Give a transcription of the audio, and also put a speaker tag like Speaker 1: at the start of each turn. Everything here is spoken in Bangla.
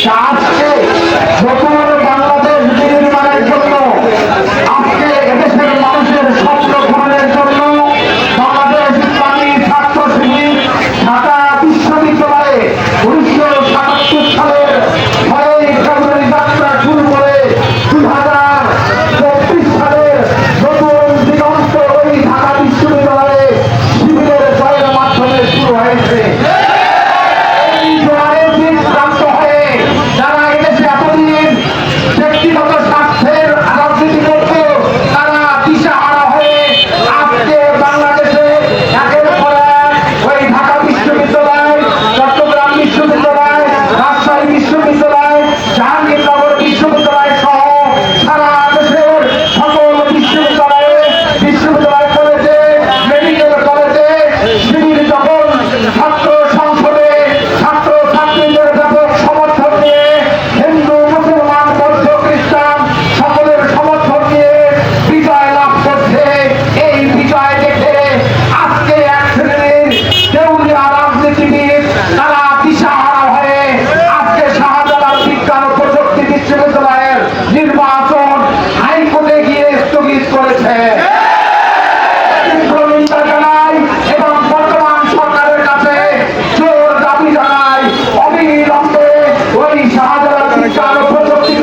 Speaker 1: আজকে নতুন বাংলাদেশ বিনির্মাণের জন্য, আজকে এদেশের মানুষের স্বপ্ন পূরণের জন্য বাংলাদেশ ইসলামী ছাত্র শিবির ঢাকা বিশ্ববিদ্যালয়ে 1977 সালের 6ই ফেব্রুয়ারি যাত্রা শুরু করে 2024 সালের নতুন দিগন্ত ওই ঢাকা বিশ্ববিদ্যালয়ে শিবিরের জয়ের মাধ্যমে শুরু হয়েছে। ব্যক্তিগত স্বার্থের রাজনীতি করত, তারা দিশাহারা হয়ে আজকে বাংলাদেশে একের পর এক ওই ঢাকা বিশ্ববিদ্যালয়, চট্টগ্রাম বিশ্ববিদ্যালয়, রাজশাহী বিশ্ববিদ্যালয়, জাহাঙ্গীরনগর বিশ্ববিদ্যালয় সহ সারা দেশের সকল বিশ্ববিদ্যালয় কলেজে, মেডিকেল কলেজে শিবির যখন ছাত্র সংসদে ছাত্র ছাত্রীদের ব্যাপক সমর্থন নিয়ে হিন্দু মুসলমান বৌদ্ধ খ্রিস্টান সকলের সমর্থন নিয়ে বিজয় লাভ করছে। এই বিজয় দেখে আজকে এক শ্রেণীর দেউলিয়া রাজনীতিবিদ তারা দিশাহারা হয়ে আজকে শাহজালাল বিজ্ঞান ও প্রযুক্তি বিশ্ববিদ্যালয়ের নির্বাচন হাইকোর্টে গিয়ে স্থগিত করেছে। এবং বর্তমান সরকারের কাছে জোর দাবি জানাই, অবিলম্বে ওই শাহজালাল বিজ্ঞান ও প্রযুক্তি